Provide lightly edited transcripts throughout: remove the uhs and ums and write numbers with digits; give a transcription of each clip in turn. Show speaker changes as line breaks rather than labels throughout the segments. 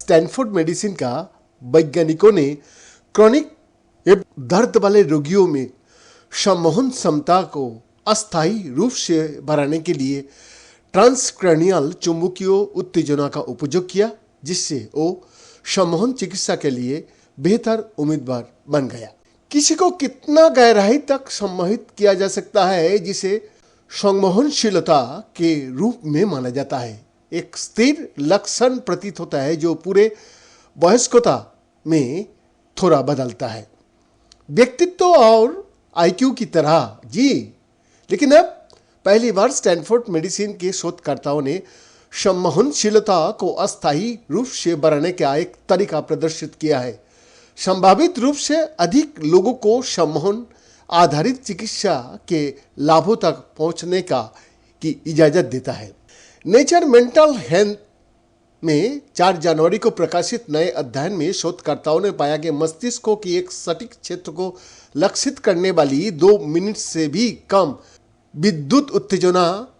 Stanford medicine का वैज्ञानिकों ने क्रॉनिक दर्द वाले रोगियों में सम्मोहन क्षमता को अस्थायी रूप से बढ़ाने के लिए ट्रांसक्रैनियल चुंबकीय उत्तेजना का उपयोग किया, जिससे वो सम्मोहन चिकित्सा के लिए बेहतर उम्मीदवार बन गया। किसी को कितना गहराई तक सम्मोहित किया जा सकता है, जिसे संमोहनशीलता के रूप में माना जाता है, एक स्थिर लक्षण प्रतीत होता है जो पूरे वयस्कता में थोड़ा बदलता है, व्यक्तित्व और आईक्यू की तरह। जी, लेकिन अब पहली बार स्टैनफोर्ड मेडिसिन के शोधकर्ताओं ने सम्मोहनशीलता को अस्थायी रूप से बढ़ाने का एक तरीका प्रदर्शित किया है, संभावित रूप से अधिक लोगों को सम्मोहन आधारित चिकित्सा के लाभों तक पहुंचने की इजाजत देता है। नेचर मेंटल हेल्थ में 4 जनवरी को प्रकाशित नए अध्ययन में शोधकर्ताओं ने पाया कि मस्तिष्क की एक सटीक क्षेत्र को लक्षित करने वाली 2 मिनट से भी कम विद्युत उत्तेजना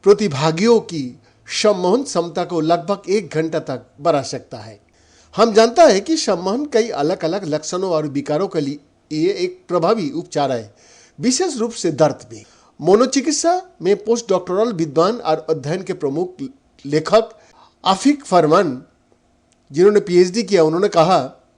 प्रतिभागियों की सम्मोहन क्षमता को लगभग 1 घंटा तक बढ़ा सकता है। हम जानता है कि सम्मोहन कई अलग अलग लक्षणों और विकारों के लिए एक प्रभावी उपचार है, विशेष रूप से दर्द में। मनोचिकित्सा में पोस्ट डॉक्टोरल विद्वान और अध्ययन के प्रमुख लेखक आफिक फरमान, जिन्होंने पीएचडी किया, उन्होंने कहा,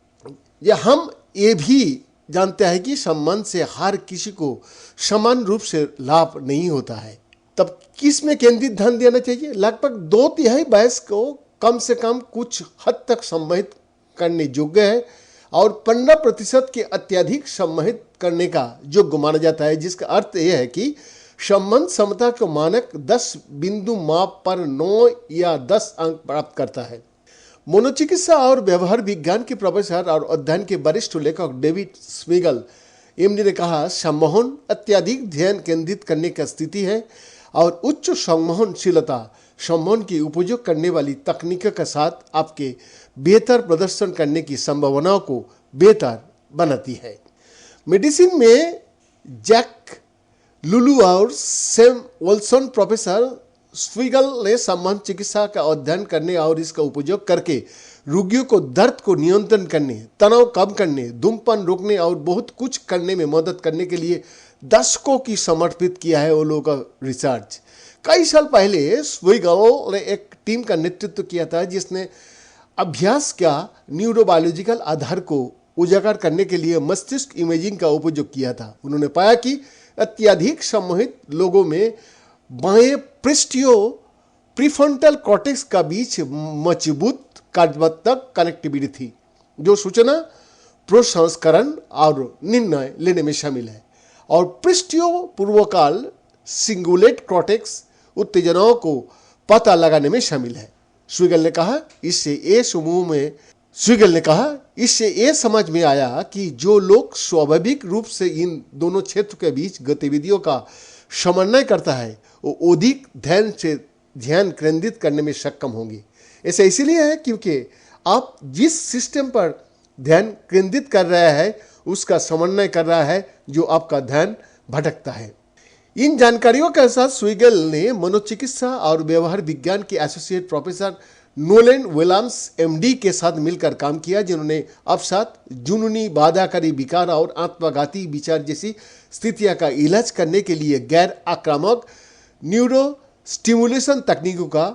या हम ये भी जानते हैं कि सम्मान से हर किसी को समान रूप से लाभ नहीं होता है। तब किस में केंद्रित ध्यान देना चाहिए? लगभग 2/3 वयस्क को कम से कम कुछ हद तक सम्मोहित करने योग्य है और 15% के अत्यधिक सम्मोहित करने का योग्य माना जाता है, जिसका अर्थ यह है कि सम्मोहन क्षमता को मानक 10 बिंदु माप पर 9 या 10 अंक प्राप्त करता है। मनोचिकित्सा और व्यवहार विज्ञान के प्रोफेसर और अध्ययन के वरिष्ठ लेखक डेविड स्मिगल एमडी ने कहा, सम्मोहन अत्यधिक ध्यान केंद्रित करने की स्थिति है और उच्च सम्मोहनशीलता सम्मोहन की उपयोग करने वाली तकनीकों के साथ आपके बेहतर प्रदर्शन करने की संभावनाओं को बेहतर बनाती है। मेडिसिन में जैक लुलू और सैम वॉल्सन प्रोफेसर स्विगल ने सम्मोहन चिकित्सा का अध्ययन करने और इसका उपयोग करके रोगियों को दर्द को नियंत्रण करने, तनाव कम करने, धूम्रपान रोकने और बहुत कुछ करने में मदद करने के लिए दशकों की समर्पित किया है वो लोगों का रिसर्च। कई साल पहले स्विगल ने एक टीम का नेतृत्व किया था जिसने अभ्यास का न्यूरोबायोलॉजिकल आधार को उजागर करने के लिए मस्तिष्क इमेजिंग का उपयोग किया था। उन्होंने पाया कि अत्यधिक सम्मोहित लोगों में बाएं पृष्ठीय प्रीफ्रंटल कॉर्टेक्स का बीच मजबूत कार्यात्मक कनेक्टिविटी थी, जो सूचना प्रसंस्करण और निर्णय लेने में शामिल है, और पृष्ठीय पूर्वकाल सिंगुलेट कॉर्टेक्स उत्तेजनाओं को पता लगाने में शामिल है। स्विगल ने कहा, इससे ये समझ में आया कि जो लोग स्वाभाविक रूप से इन दोनों क्षेत्र के बीच गतिविधियों का समन्वय करता है वो अधिक ध्यान केंद्रित करने में सक्षम होंगे। ऐसा इसीलिए है क्योंकि आप जिस सिस्टम पर ध्यान केंद्रित कर रहे हैं उसका समन्वय कर रहा है जो आपका ध्यान भटकता है। इन जानकारियों के साथ स्विगल ने मनोचिकित्सा और व्यवहार विज्ञान के एसोसिएट प्रोफेसर नोलेन विलियम्स एमडी के साथ मिलकर काम किया, जिन्होंने अवसाद, जुनूनी बाधाकारी विकार और आत्मघाती विचार जैसी स्थितियां का इलाज करने के लिए गैर आक्रामक न्यूरो स्टिमुलेशन तकनीकों का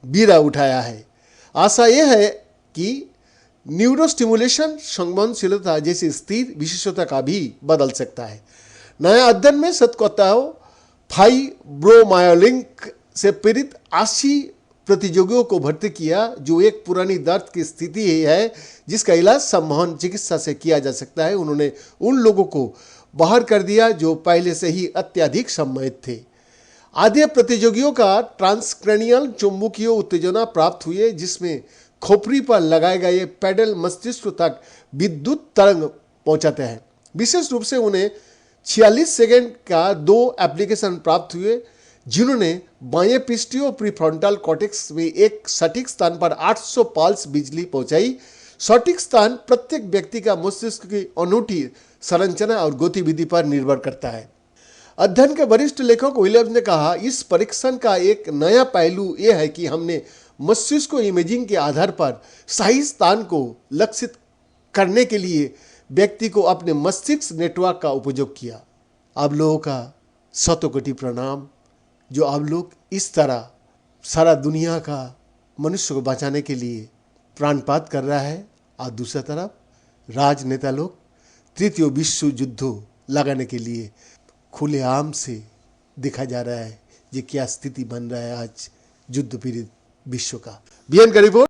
बीड़ा उठाया है। आशा यह है कि न्यूरो स्टिमुलेशन संवेदनशीलता जैसी स्थिर विशेषता का भी बदल सकता है। नया अध्ययन में शतकोत्साह फाइब्रोमायोलिंक से पीड़ित 80 प्रतियोगियों को भर्ती किया, जो एक पुरानी दर्द की स्थिति है जिसका इलाज सम्मोहन चिकित्सा से किया जा सकता है। उन्होंने उन लोगों को बाहर कर दिया जो पहले से ही अत्यधिक सम्मोहित थे। आधे प्रतियोगियों का ट्रांसक्रैनियल चुंबकीय उत्तेजना प्राप्त हुए, जिसमें खोपड़ी पर लगाए गए पैडल मस्तिष्क तक विद्युत तरंग पहुंचाते हैं। विशेष रूप से उन्हें 46 सेकंड का 2 एप्लीकेशन प्राप्त हुए, जिन्होंने बाएं पृष्ठीय प्रीफ्रंटल कॉर्टेक्स में एक सटीक स्थान पर 800 पल्स बिजली पहुंचाई। सटीक स्थान प्रत्येक व्यक्ति का मस्तिष्क की अनूठी संरचना और गतिविधि पर निर्भर करता है। अध्ययन के वरिष्ठ लेखक विलियम्स ने कहा, इस परीक्षण का एक नया पहलू यह है कि हमने मस्तिष्क को इमेजिंग के आधार पर सही स्थान को लक्षित करने के लिए व्यक्ति को अपने मस्तिष्क नेटवर्क का उपयोग किया। आप लोगों का शतकोटि प्रणाम, जो आप लोग इस तरह सारा दुनिया का मनुष्य को बचाने के लिए प्राणपात कर रहा है। और दूसरी तरफ राजनेता लोग तृतीय विश्व युद्ध लगाने के लिए खुलेआम से देखा जा रहा है। ये क्या स्थिति बन रहा है आज युद्ध पीड़ित विश्व का। बीएन का रिपोर्ट।